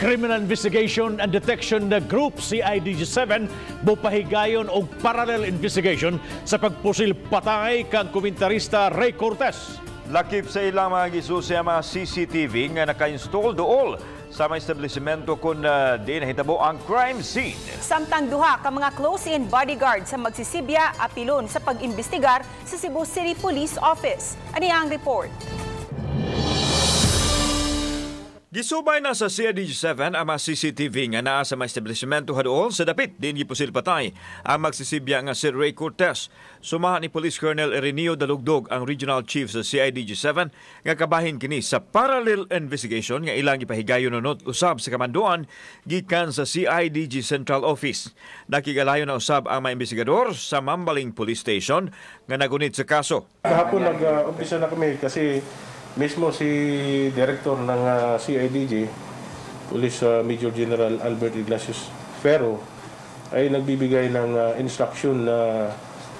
Criminal Investigation and Detection Group CIDG7 bupahigayon og parallel investigation sa pagpusil patay kang komentarista Ray Cortez. Lakip sa ilang mga gisusi ang mga CCTV nga naka-install dool sa mga establishmento kung di nahitabo ang crime scene. Samtang duha ka mga close-in bodyguard sa magsisibya apilon sa pag-imbestigar sa Cebu City Police Office. Ani ang report? Gisubay na sa CIDG7 ang mga CCTV nga naa sa mga establishmento hadool sa dapit din gipusil patay ang magsisibya nga si Ray Cortez. Sumahan ni Police Colonel Ireneo Dalugdog ang Regional Chief sa CIDG7 nga kabahin kini sa parallel investigation nga ilang ipahigayon nunot usab sa kamanduan gikan sa CIDG Central Office. Nakigalayon na usab ang mga investigador sa Mambaling Police Station nga nagunit sa kaso. Kahapon nag-umpisa na kami kasi mismo si Director ng CIDG, Police Major General Albert Iglesias Ferro, ay nagbibigay ng instruction na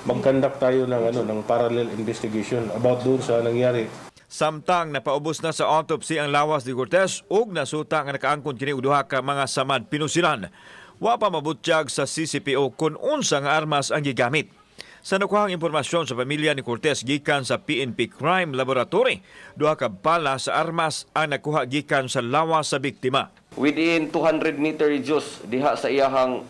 mag-conduct tayo ng parallel investigation about doon sa nangyari. Samtang napaubos na sa autopsy ang lawas ni Cortez ug nasuta nga nakaangkon kini og duha ka mga samad pinusilan. Wa pa mabutyag sa CCPO kung unsa nga armas ang gigamit. Sa nakuhang impormasyon sa pamilya ni Cortez gikan sa PNP Crime Laboratory, duha ka bala sa armas ang nakuha gikan sa lawas sa biktima. Within 200 meter radius diha sa iyahang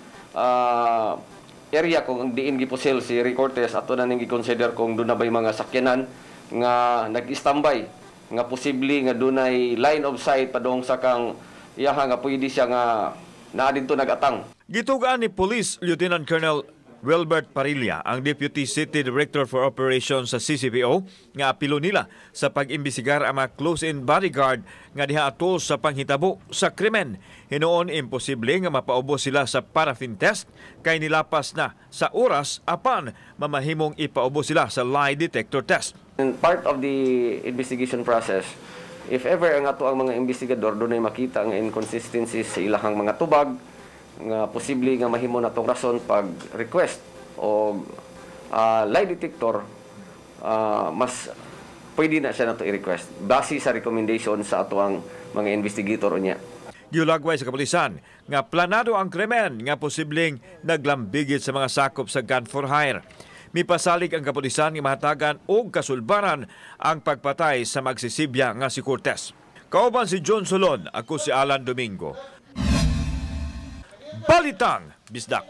area kung diin gipusil si Ray Cortez, ato na ning gi-consider kung doon na bay mga sakyanan nga nag-standby nga posible nga dunay line of sight padong sa kang iyahang nga pwede siya nga naa didto nagatang. Gitugaan ni Police Lieutenant Colonel Wilbert Parilla, ang Deputy City Director for Operations sa CCPO, nga apilo nila sa pag-imbestigar ang mga close-in bodyguard nga diha atol sa panghitabo sa krimen. Hinoon imposible nga mapaubos sila sa paraffin test kay nilapas na sa oras apan mamahimong ipaubos sila sa lie detector test. In part of the investigation process, if ever ang ato ang mga investigador dunay makita ang inconsistencies sa ilahang mga tubag, nga posible nga mahimo natong rason pag request o lie detector, mas pwede na siya nato i-request base sa recommendation sa ato ang mga investigator niya. Giulagway sa kapulisan nga planado ang krimen nga posibleng naglambigit sa mga sakop sa gun for hire. Mipasalig ang kapulisan nga mahatagan og kasulbaran ang pagpatay sa magsisibya nga si Cortez. Kauban si John Solon, ako si Alan Domingo. Balitang Bisdak.